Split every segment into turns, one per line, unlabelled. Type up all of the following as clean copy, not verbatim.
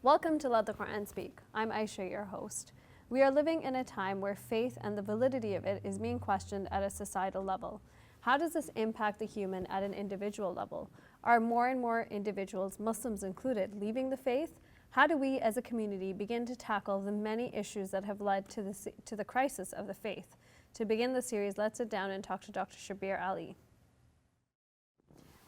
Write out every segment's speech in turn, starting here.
Welcome to Let the Quran Speak. I'm Aisha, your host. We are living in a time where faith and the validity of it is being questioned at a societal level. How does this impact the human at an individual level? Are more and more individuals, Muslims included, leaving the faith? How do we as a community begin to tackle the many issues that have led to the crisis of the faith? To begin the series, let's sit down and talk to Dr. Shabir Ali.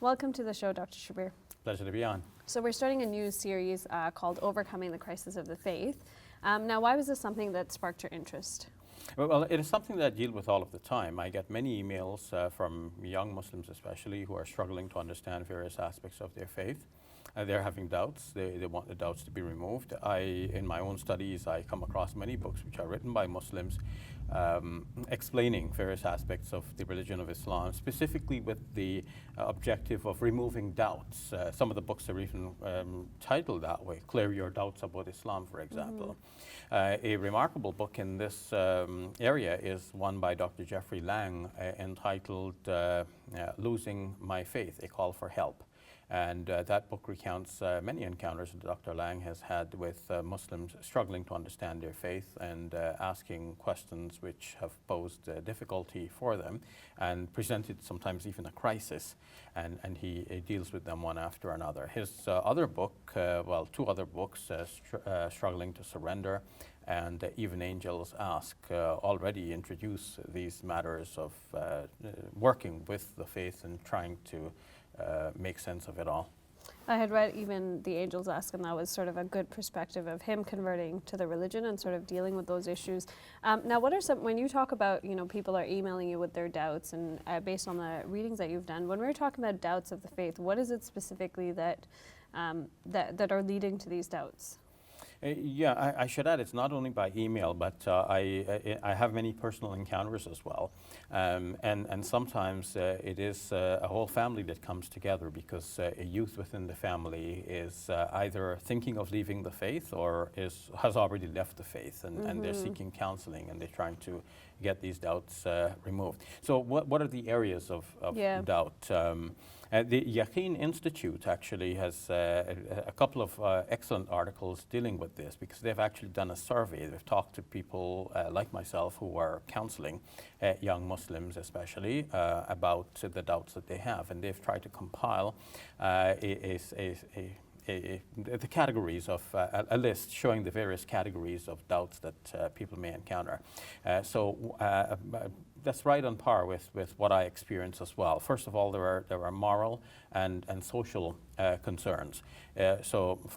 Welcome to the show, Dr. Shabir.
Pleasure to be on.
So we're starting a new series called Overcoming the Crisis of the Faith. Now, why was this something that sparked your interest?
Well, it is something that I deal with all of the time. I get many emails from young Muslims especially who are struggling to understand various aspects of their faith. They're having doubts. They want the doubts to be removed. In my own studies, I come across many books which are written by Muslims explaining various aspects of the religion of Islam, specifically with the objective of removing doubts. Some of the books are even titled that way, Clear Your Doubts About Islam, for example. A remarkable book in this area is one by Dr. Jeffrey Lang entitled Losing My Faith, A Call for Help. And that book recounts many encounters that Dr. Lang has had with Muslims struggling to understand their faith and asking questions which have posed difficulty for them and presented sometimes even a crisis. And he deals with them one after another. His other book, well, two other books, Struggling to Surrender and Even Angels Ask, already introduce these matters of working with the faith and trying to make sense of it all.
I had read Even the Angels Ask, and that was sort of a good perspective of him converting to the religion and sort of dealing with those issues. Now, what are some, when you talk about, people are emailing you with their doubts, and based on the readings that you've done, when we're talking about doubts of the faith, what is it specifically that are leading to these doubts?
Yeah, I should add it's not only by email, but I have many personal encounters as well. And sometimes it is a whole family that comes together because a youth within the family is either thinking of leaving the faith or has already left the faith, and they're seeking counseling and they're trying to get these doubts removed. So what are the areas of doubt? The Yaqeen Institute actually has a couple of excellent articles dealing with this because they've actually done a survey. They've talked to people like myself who are counseling young Muslims especially about the doubts that they have, and they've tried to compile the categories of a list showing the various categories of doubts that people may encounter. That's right on par with what I experience as well. First of all, there are moral and social concerns.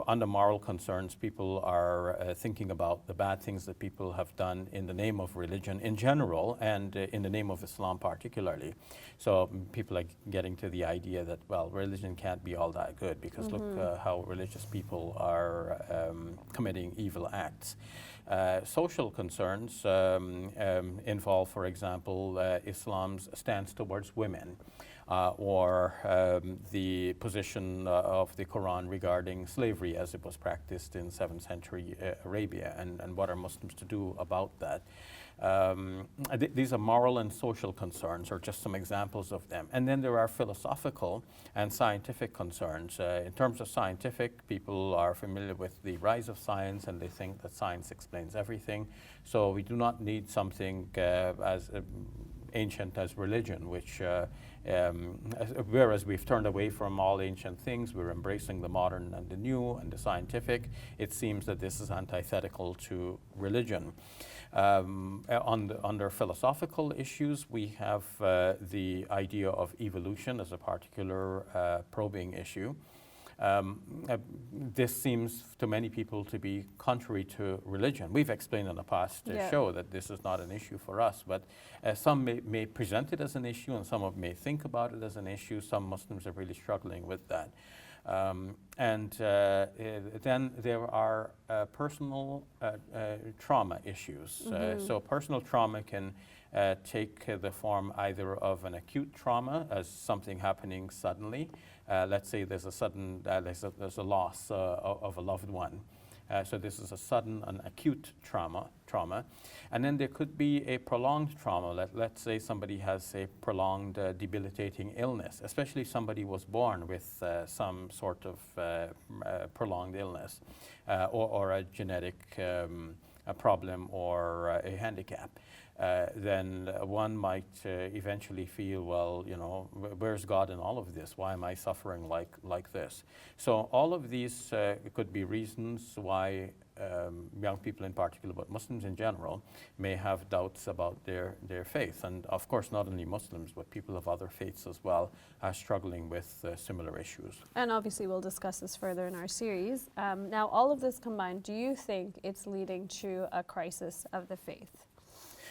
Under moral concerns, people are thinking about the bad things that people have done in the name of religion in general and in the name of Islam particularly. So people are getting to the idea that, well, religion can't be all that good because look how religious people are committing evil acts. Social concerns involve, for example, Islam's stance towards women or the position of the Quran regarding slavery as it was practiced in 7th century Arabia, and what are Muslims to do about that. These are moral and social concerns, or just some examples of them. And then there are philosophical and scientific concerns. In terms of scientific, people are familiar with the rise of science and they think that science explains everything. So we do not need something as ancient as religion, which whereas we've turned away from all ancient things, we're embracing the modern and the new and the scientific. It seems that this is antithetical to religion. Under philosophical issues, we have the idea of evolution as a particular probing issue. This seems to many people to be contrary to religion. We've explained in the past show that this is not an issue for us, but some may present it as an issue and some may think about it as an issue. Some Muslims are really struggling with that. Then there are personal trauma issues. So personal trauma can take the form either of an acute trauma as something happening suddenly. Let's say there's a sudden, there's a loss of a loved one. So this is a sudden and acute trauma. And then there could be a prolonged trauma. Let's say somebody has a prolonged debilitating illness, especially somebody was born with some sort of prolonged illness or a genetic a problem or a handicap. Then one might eventually feel, well, you know, where's God in all of this? Why am I suffering like this? So all of these could be reasons why young people in particular, but Muslims in general, may have doubts about their faith. And of course, not only Muslims, but people of other faiths as well are struggling with similar issues.
And obviously we'll discuss this further in our series. Now, all of this combined, do you think it's leading to a crisis of the faith?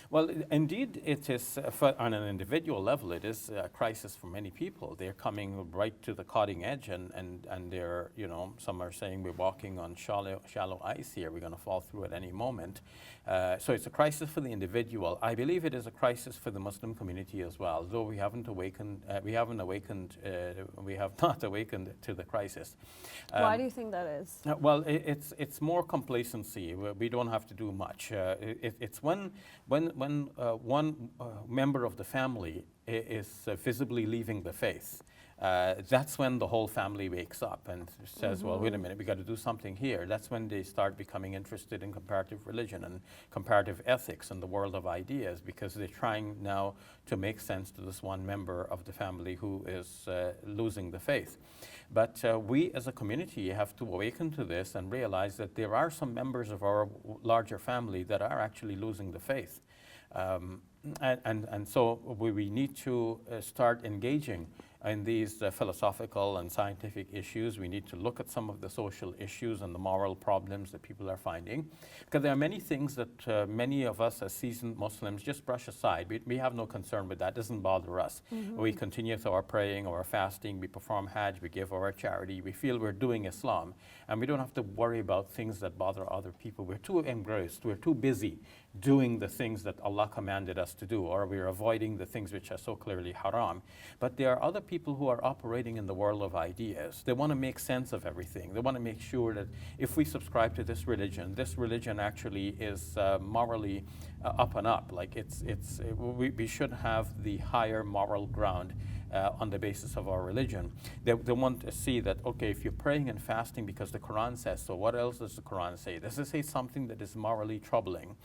Well, indeed, it is, on an individual level, it is a crisis for many people. They're coming right to the cutting edge, and they're, you know, some are saying we're walking on shallow ice here. We're going to fall through at any moment. So it's a crisis for the individual. I believe it is a crisis for the Muslim community as well, though we have not awakened to the crisis.
Why do you think that is?
Well, it's more complacency. We don't have to do much. It's when one member of the family is visibly leaving the faith, that's when the whole family wakes up and says, well, wait a minute, we got to do something here. That's when they start becoming interested in comparative religion and comparative ethics and the world of ideas, because they're trying now to make sense to this one member of the family who is losing the faith. But we as a community have to awaken to this and realize that there are some members of our larger family that are actually losing the faith. And so we need to start engaging in these philosophical and scientific issues. We need to look at some of the social issues and the moral problems that people are finding. Because there are many things that many of us as seasoned Muslims just brush aside. We have no concern with that. It doesn't bother us. We continue with our praying or our fasting. We perform Hajj. We give our charity. We feel we're doing Islam. And we don't have to worry about things that bother other people. We're too engrossed. We're too busy doing the things that Allah commanded us to do, or we're avoiding the things which are so clearly haram. But there are other people who are operating in the world of ideas. They want to make sense of everything. They want to make sure that if we subscribe to this religion actually is morally up and up. Like we should have the higher moral ground on the basis of our religion. They want to see that, okay, if you're praying and fasting because the Quran says so, what else does the Quran say? Does it say something that is morally troubling?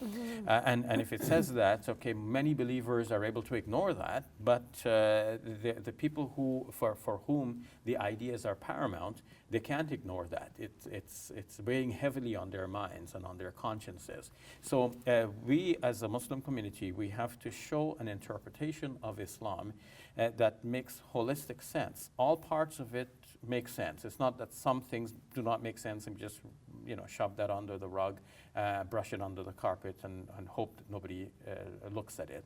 And if it says that, okay, many believers are able to ignore that, but the people for whom the ideas are paramount, they can't ignore that. It's weighing heavily on their minds and on their consciences. So we as a Muslim community, we have to show an interpretation of Islam that makes holistic sense. All parts of it make sense. It's not that some things do not make sense and just, you know, shove that under the rug, brush it under the carpet and hope that nobody looks at it.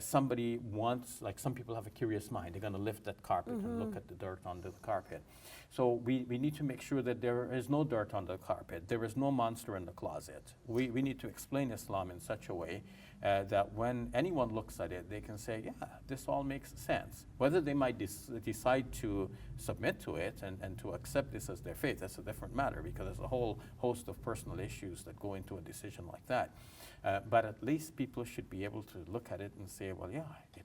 Somebody wants, like some people have a curious mind. They're going to lift that carpet and look at the dirt under the carpet. So we need to make sure that there is no dirt on the carpet. There is no monster in the closet. We need to explain Islam in such a way that when anyone looks at it, they can say, yeah, this all makes sense. Whether they might decide to submit to it and to accept this as their faith, that's a different matter, because there's a whole host of personal issues that go into a decision like that. But at least people should be able to look at it and say, well, yeah,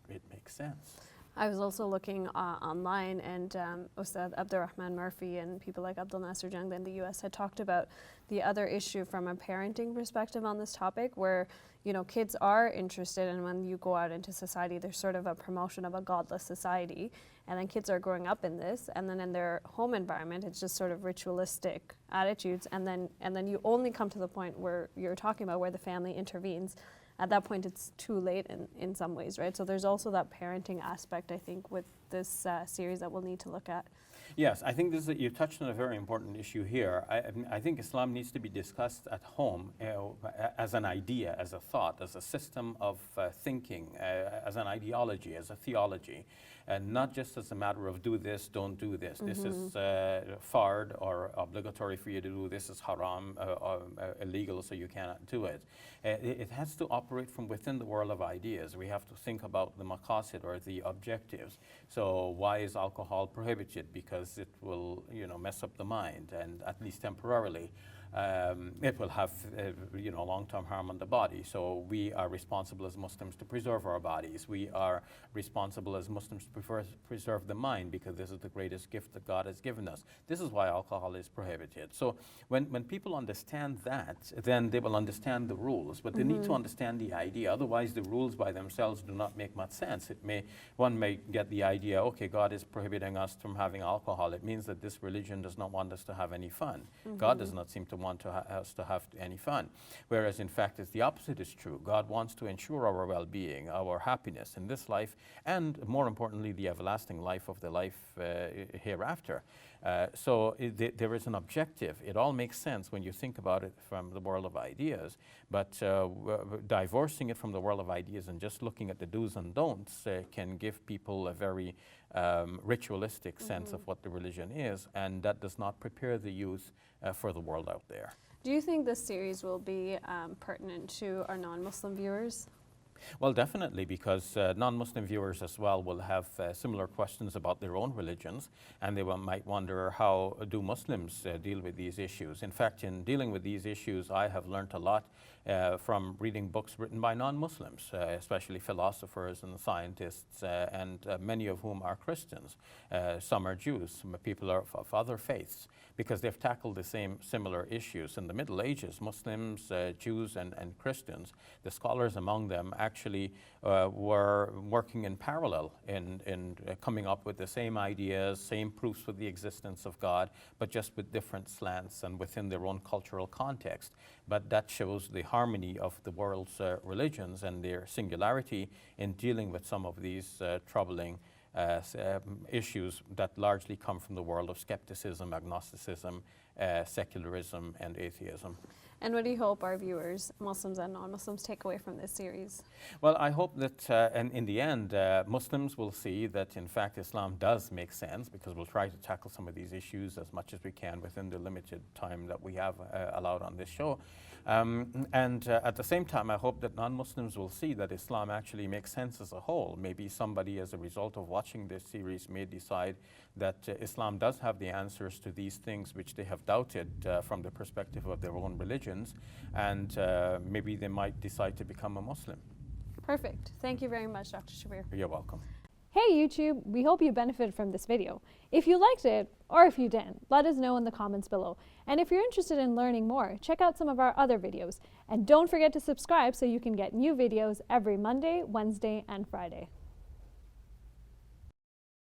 it makes sense.
I was also looking online, and Ustad Abdurrahman Murphy and people like Abdul Nasser Jangda in the US had talked about the other issue from a parenting perspective on this topic, where, you know, kids are interested, and when you go out into society, there's sort of a promotion of a godless society, and then kids are growing up in this, and then in their home environment, it's just sort of ritualistic attitudes, and then you only come to the point where you're talking about where the family intervenes. At that point, it's too late in some ways, right? So there's also that parenting aspect, I think, with this series that we'll need to look at.
Yes, I think you touched on a very important issue here. I think Islam needs to be discussed at home as an idea, as a thought, as a system of thinking, as an ideology, as a theology, and not just as a matter of do this, don't do this. This is fard or obligatory for you to do. This is haram, or illegal, so you cannot do it. It has to operate from within the world of ideas. We have to think about the maqasid, or the objectives. So why is alcohol prohibited? Because it will, you know, mess up the mind, and at least temporarily. it will have long-term harm on the body. So we are responsible as Muslims to preserve our bodies. We are responsible as Muslims to preserve the mind, because this is the greatest gift that God has given us. This is why alcohol is prohibited. So when people understand that, then they will understand the rules, but they need to understand the idea. Otherwise, the rules by themselves do not make much sense. One may get the idea, okay, God is prohibiting us from having alcohol. It means that this religion does not want us to have any fun. God does not seem to want us to have any fun. Whereas in fact, the opposite is true. God wants to ensure our well-being, our happiness in this life, and more importantly, the everlasting life of the life hereafter. So there is an objective. It all makes sense when you think about it from the world of ideas, but divorcing it from the world of ideas and just looking at the do's and don'ts can give people a very ritualistic sense of what the religion is, and that does not prepare the youth for the world out there.
Do you think this series will be pertinent to our non-Muslim viewers?
Well, definitely, because non-Muslim viewers as well will have similar questions about their own religions, and they might wonder, how do Muslims deal with these issues? In fact, in dealing with these issues, I have learned a lot from reading books written by non-Muslims, especially philosophers and scientists, and many of whom are Christians. Some are Jews, some people are of other faiths, because they've tackled the same similar issues. In the Middle Ages, Muslims, Jews, and Christians, the scholars among them actually were working in parallel in coming up with the same ideas, same proofs for the existence of God, but just with different slants and within their own cultural context. But that shows the harmony of the world's religions and their singularity in dealing with some of these troubling issues that largely come from the world of skepticism, agnosticism, secularism, and atheism.
And what do you hope our viewers, Muslims and non-Muslims, take away from this series?
Well, I hope that and in the end, Muslims will see that in fact Islam does make sense, because we'll try to tackle some of these issues as much as we can within the limited time that we have allowed on this show. And at the same time, I hope that non-Muslims will see that Islam actually makes sense as a whole. Maybe somebody, as a result of watching this series, may decide that Islam does have the answers to these things which they have doubted from the perspective of their own religions, and maybe they might decide to become a Muslim.
Perfect. Thank you very much, Dr. Shabir.
You're welcome.
Hey YouTube, we hope you benefited from this video. If you liked it, or if you didn't, let us know in the comments below. And if you're interested in learning more, check out some of our other videos. And don't forget to subscribe so you can get new videos every Monday, Wednesday, and Friday.